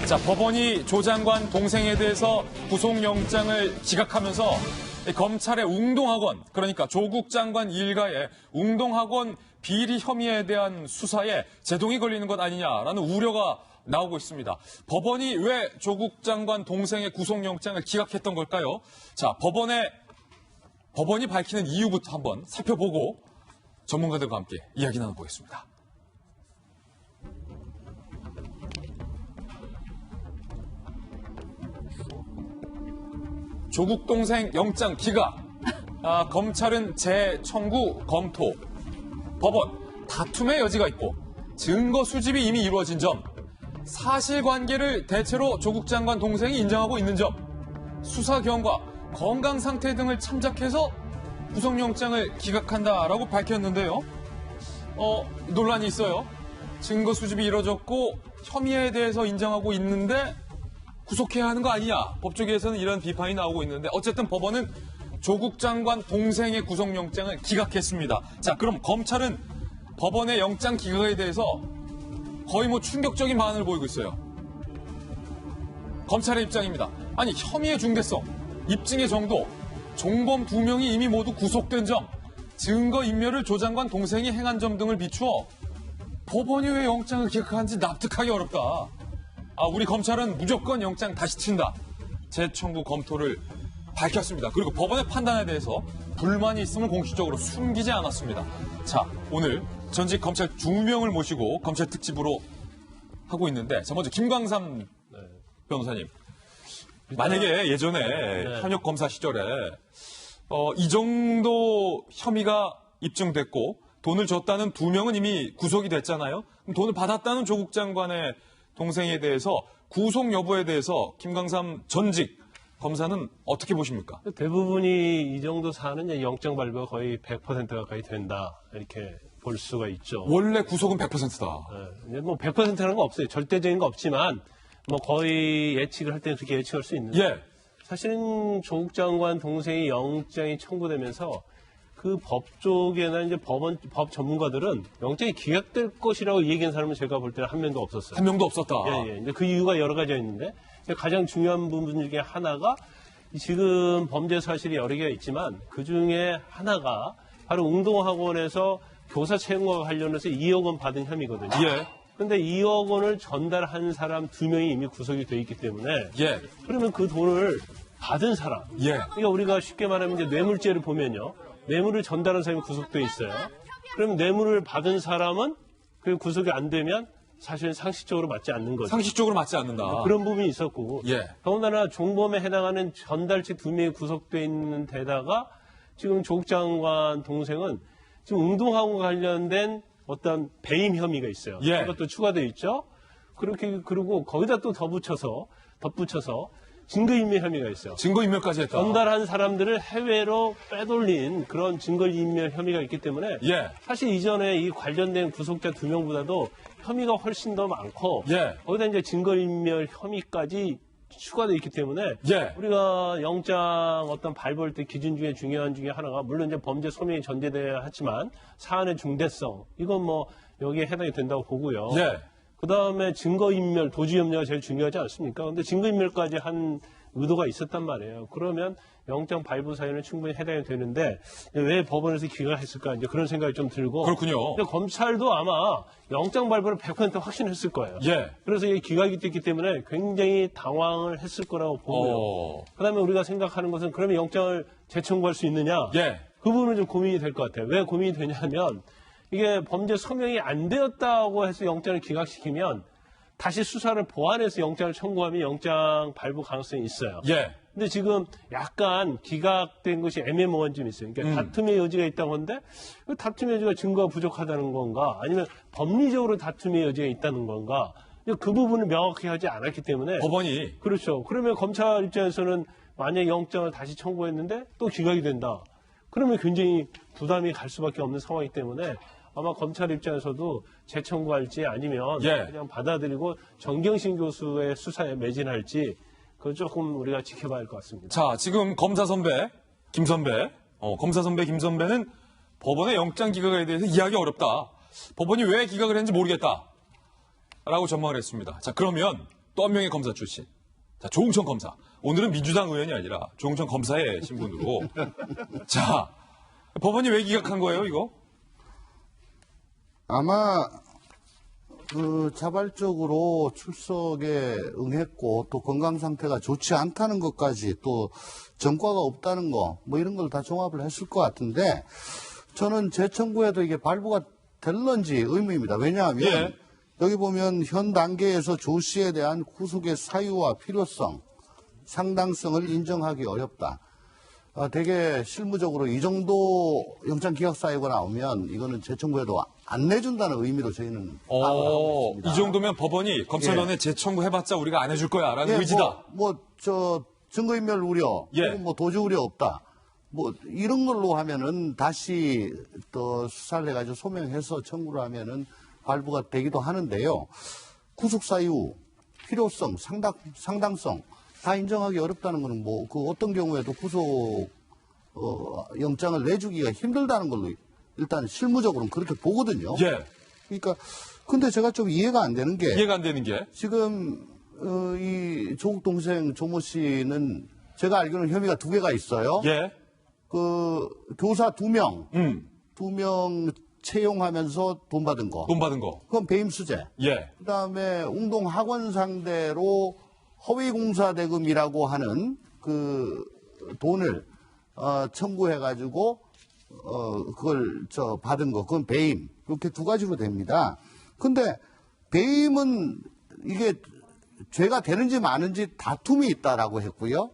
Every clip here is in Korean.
자, 법원이 조 장관 동생에 대해서 구속영장을 기각하면서 검찰의 웅동학원, 그러니까 조국 장관 일가의 웅동학원 비리 혐의에 대한 수사에 제동이 걸리는 것 아니냐라는 우려가 나오고 있습니다. 법원이 왜 조국 장관 동생의 구속영장을 기각했던 걸까요? 자, 법원이 밝히는 이유부터 한번 살펴보고 전문가들과 함께 이야기 나눠보겠습니다. 조국 동생 영장 기각, 검찰은 재청구 검토, 법원 다툼의 여지가 있고 증거 수집이 이미 이루어진 점, 사실관계를 대체로 조국 장관 동생이 인정하고 있는 점, 수사 경과, 건강 상태 등을 참작해서 구속영장을 기각한다라고 밝혔는데요. 논란이 있어요. 증거 수집이 이루어졌고 혐의에 대해서 인정하고 있는데 구속해야 하는 거 아니냐. 법조계에서는 이런 비판이 나오고 있는데 어쨌든 법원은 조국 장관 동생의 구속영장을 기각했습니다. 자, 그럼 검찰은 법원의 영장 기각에 대해서 거의 충격적인 반응을 보이고 있어요. 검찰의 입장입니다. 아니, 혐의의 중대성, 입증의 정도, 종범 2명이 이미 모두 구속된 점, 증거인멸을 조 장관 동생이 행한 점 등을 비추어 법원이 왜 영장을 기각하는지 납득하기 어렵다. 우리 검찰은 무조건 영장 다시 친다. 재청구 검토를 밝혔습니다. 그리고 법원의 판단에 대해서 불만이 있음을 공식적으로 숨기지 않았습니다. 자, 오늘 전직 검찰 2명을 모시고 검찰 특집으로 하고 있는데, 자, 먼저 김광삼 변호사님. 만약에 예전에 현역 검사 시절에 이 정도 혐의가 입증됐고 돈을 줬다는 2명은 이미 구속이 됐잖아요. 그럼 돈을 받았다는 조국 장관의 동생에 대해서 구속 여부에 대해서 김광삼 전직 검사는 어떻게 보십니까? 대부분이 이 정도 사안은 영장 발부가 거의 100% 가까이 된다, 이렇게 볼 수가 있죠. 원래 구속은 100%다. 네. 100%라는 거 없어요. 절대적인 거 없지만 거의 예측을 할 때는 그렇게 예측할 수 있는데, 사실은 조국 장관 동생의 영장이 청구되면서 그 법 쪽에나 이제 법 전문가들은 영장이 기각될 것이라고 얘기한 사람은 제가 볼 때는 한 명도 없었어요. 한 명도 없었다. 이제 그 이유가 여러 가지가 있는데, 가장 중요한 부분 중에 하나가 지금 범죄 사실이 여러 개가 있지만 그 중에 하나가 바로 웅동학원에서 교사 채용과 관련해서 2억 원 받은 혐의거든요. 그런데 2억 원을 전달한 사람 2명이 이미 구속이 돼 있기 때문에, 그러면 그 돈을 받은 사람, 그러니까 우리가 쉽게 말하면 이제 뇌물죄를 보면요, 뇌물을 전달한 사람이 구속돼 있어요. 그러면 뇌물을 받은 사람은 그 구속이 안 되면 사실 상식적으로 맞지 않는 거죠. 상식적으로 맞지 않는다. 그런 부분이 있었고, 더군다나 종범에 해당하는 전달체 2명이 구속돼 있는 데다가 지금 조국 장관 동생은 지금 웅동학원 관련된 어떤 배임 혐의가 있어요. 그것도 추가되어 있죠. 그리고 거기다 또 덧붙여서 증거인멸 혐의가 있어요. 증거인멸까지 했다. 전달한 사람들을 해외로 빼돌린 그런 증거인멸 혐의가 있기 때문에, 사실 이전에 이 관련된 구속자 2명보다도 혐의가 훨씬 더 많고, 거기다 이제 증거인멸 혐의까지 추가되어 있기 때문에, 우리가 영장 어떤 발부할 때 기준 중에 중요한 중에 하나가, 물론 이제 범죄 소명이 전제돼야 하지만 사안의 중대성, 이건 여기에 해당이 된다고 보고요. 그 다음에 증거인멸, 도주염려가 제일 중요하지 않습니까? 근데 증거인멸까지 한 의도가 있었단 말이에요. 그러면 영장 발부 사유는 충분히 해당이 되는데 왜 법원에서 기각을 했을까, 이제 그런 생각이 좀 들고. 그렇군요. 근데 검찰도 아마 영장 발부를 100% 확신했을 거예요. 그래서 이게 기각이 됐기 때문에 굉장히 당황을 했을 거라고 보고요. 그 다음에 우리가 생각하는 것은, 그러면 영장을 재청구할 수 있느냐? 그 부분은 좀 고민이 될 것 같아요. 왜 고민이 되냐면, 이게 범죄 소명이 안 되었다고 해서 영장을 기각시키면 다시 수사를 보완해서 영장을 청구하면 영장 발부 가능성이 있어요. 근데 지금 약간 기각된 것이 애매모호한 점이 있어요. 그러니까 다툼의 여지가 있다고 하는데, 그 다툼의 여지가 증거가 부족하다는 건가, 아니면 법리적으로 다툼의 여지가 있다는 건가, 그 부분을 명확히 하지 않았기 때문에 법원이. 그렇죠. 그러면 검찰 입장에서는 만약 영장을 다시 청구했는데 또 기각이 된다, 그러면 굉장히 부담이 갈 수밖에 없는 상황이기 때문에 아마 검찰 입장에서도 재청구할지 아니면 그냥 받아들이고 정경심 교수의 수사에 매진할지, 그거 조금 우리가 지켜봐야 할 것 같습니다. 자, 지금 검사 선배 김 선배는 법원의 영장 기각에 대해서 이해하기 어렵다. 법원이 왜 기각을 했는지 모르겠다. 라고 전망을 했습니다. 자, 그러면 또 한 명의 검사 출신. 자, 조응천 검사. 오늘은 민주당 의원이 아니라 조응천 검사의 신분으로. 자, 법원이 왜 기각한 거예요, 이거? 아마 자발적으로 출석에 응했고 또 건강 상태가 좋지 않다는 것까지 또 전과가 없다는 거 뭐 이런 걸 다 종합을 했을 것 같은데 저는 재청구에도 이게 발부가 될런지 의문입니다. 왜냐하면 예. 여기 보면 현 단계에서 조 씨에 대한 구속의 사유와 필요성, 상당성을 인정하기 어렵다. 되게 실무적으로 이 정도 영장 기각 사유가 나오면 이거는 재청구에도 안 내준다는 의미로 저희는 파악을 하고 있습니다. 이 정도면 법원이 검찰원에 재청구해봤자 우리가 안 해줄 거야 라는 의지다. 증거인멸 우려, 예. 혹은 도주 우려 없다. 이런 걸로 하면은 다시 또 수사를 해가지고 소명해서 청구를 하면은 발부가 되기도 하는데요. 구속 사유, 필요성, 상당성 다 인정하기 어렵다는 거는 그 어떤 경우에도 구속 영장을 내주기가 힘들다는 걸로 일단 실무적으로는 그렇게 보거든요. 예. 그러니까 근데 제가 좀 이해가 안 되는 게 지금 이 조국 동생 조모 씨는 제가 알기로는 혐의가 2개가 있어요. 예. 그 교사 2명, 2명 채용하면서 돈 받은 거. 그건 배임 수재. 예. 그다음에 웅동 학원 상대로 허위 공사 대금이라고 하는 그 돈을 청구해가지고 그걸 받은 거. 그건 배임. 이렇게 2가지로 됩니다. 근데 배임은 이게 죄가 되는지 마는지 다툼이 있다라고 했고요.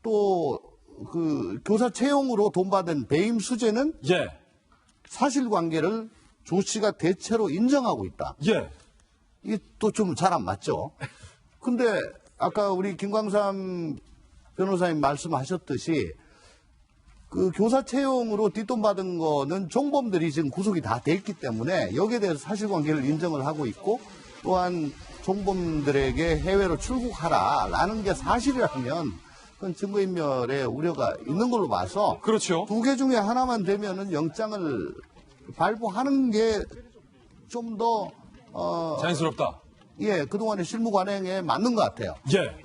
또 그 교사 채용으로 돈 받은 배임 수재는 예. 사실관계를 조 씨가 대체로 인정하고 있다. 예. 이게 또 좀 잘 안 맞죠. 근데 아까 우리 김광삼 변호사님 말씀하셨듯이 그 교사 채용으로 뒷돈 받은 거는 종범들이 지금 구속이 다 돼 있기 때문에 여기에 대해서 사실관계를 인정을 하고 있고 또한 종범들에게 해외로 출국하라라는 게 사실이라면 그건 증거인멸의 우려가 있는 걸로 봐서 그렇죠. 2개 중에 하나만 되면은 영장을 발부하는 게 좀 더 자연스럽다. 그동안의 실무 관행에 맞는 것 같아요. 예.